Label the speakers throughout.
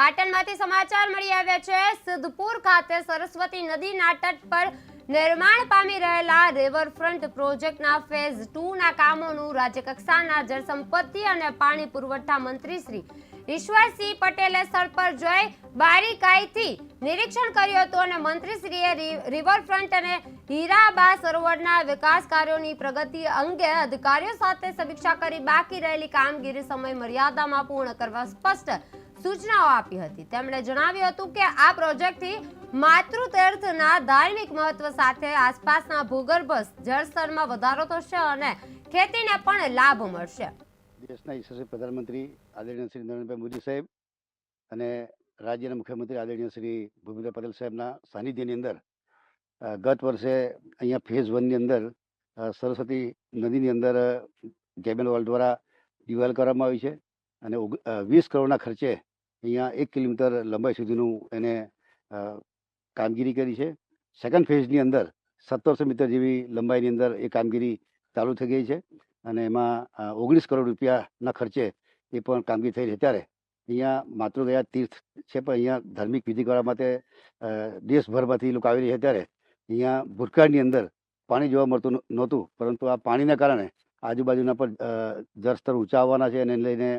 Speaker 1: પાટણમાંથી સમાચાર મળી આવ્યા છે। સિદ્ધપુર ખાતે સરસ્વતી નદીના તટ પર નિર્માણ પામી રહેલા રિવરફ્રન્ટ પ્રોજેક્ટના ફેઝ 2 ના કામોનું રાજ્ય કક્ષાના જળસંપત્તિ અને પાણી પુરવઠા મંત્રી શ્રી ઈશ્વરસિંહ પટેલે સ્થળ પર જઈ બારીકાઈથી નિરીક્ષણ કર્યું હતું અને મંત્રીશ્રીએ રિવરફ્રન્ટ અને હીરાબા સરોવરના વિકાસ કાર્યોની પ્રગતિ અંગે અધિકારીઓ સાથે સમીક્ષા કરી બાકી રહેલી કામગીરી સમય મર્યાદામાં પૂર્ણ કરવા સ્પષ્ટ સૂચનાઓ આપી હતી। તેમણે જણાવ્યું હતું કે આ પ્રોજેક્ટથી માતૃતીર્થના ધાર્મિક મહત્વ સાથે આસપાસના ભૂગર્ભ જળસ્તરમાં વધારો થશે અને ખેતીને પણ લાભ મળશે।
Speaker 2: દેશના યશસ્વી પ્રધાનમંત્રી આદરણીય શ્રી નરેન્દ્રભાઈ મોદી સાહેબ અને રાજ્યના મુખ્યમંત્રી આદરણીય શ્રી ભૂપેન્દ્ર પટેલ સાહેબના સાનિધ્યની અંદર ગત વર્ષે અહીંયા ફેઝ 1 ની અંદર સરસ્વતી નદીની અંદર કેબલ વોલ દ્વારા દિવાલ કરવામાં આવી છે અને 20 કરોડના ખર્ચે અહીંયા 1 કિલોમીટર લંબાઈ સુધીનું એને કામગીરી કરી છે। સેકન્ડ ફેઝની અંદર 1700 મીટર જેવી લંબાઈની અંદર એ કામગીરી ચાલુ થઈ ગઈ છે અને એમાં 19 કરોડ રૂપિયાના ખર્ચે એ પણ કામગીરી થઈ રહી છે। ત્યારે અહીંયા માતૃગયા તીર્થ છે પણ અહીંયા ધાર્મિક વિધિ કરવા માટે દેશભરમાંથી લોકો આવી રહ્યા છે। ત્યારે અહીંયા ભૂતકાળની અંદર પાણી જોવા મળતું નહોતું, પરંતુ આ પાણીના કારણે આજુબાજુના પર જળસ્તર ઊંચા આવવાના છે અને લઈને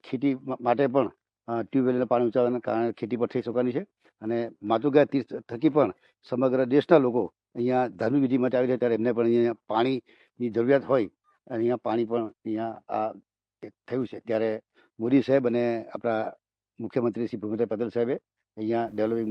Speaker 2: ખેતી માટે પણ ટ્યુબવેલના પાણી ઊંચા આવવાના કારણે ખેતી પણ થઈ શકવાની છે અને માતૃગયા તીર્થ થકી પણ સમગ્ર દેશના લોકો અહીંયા ધાર્મિક વિધિ માટે આવી રહ્યા ત્યારે એમને પણ અહીંયા પાણીની જરૂરિયાત હોય અને અહીંયા પાણી પણ અહીંયા આ થયું છે। ત્યારે મોદી સાહેબ અને આપણા મુખ્યમંત્રી શ્રી ભૂપેન્દ્ર પટેલ સાહેબે અહીંયા ડેવલપિંગ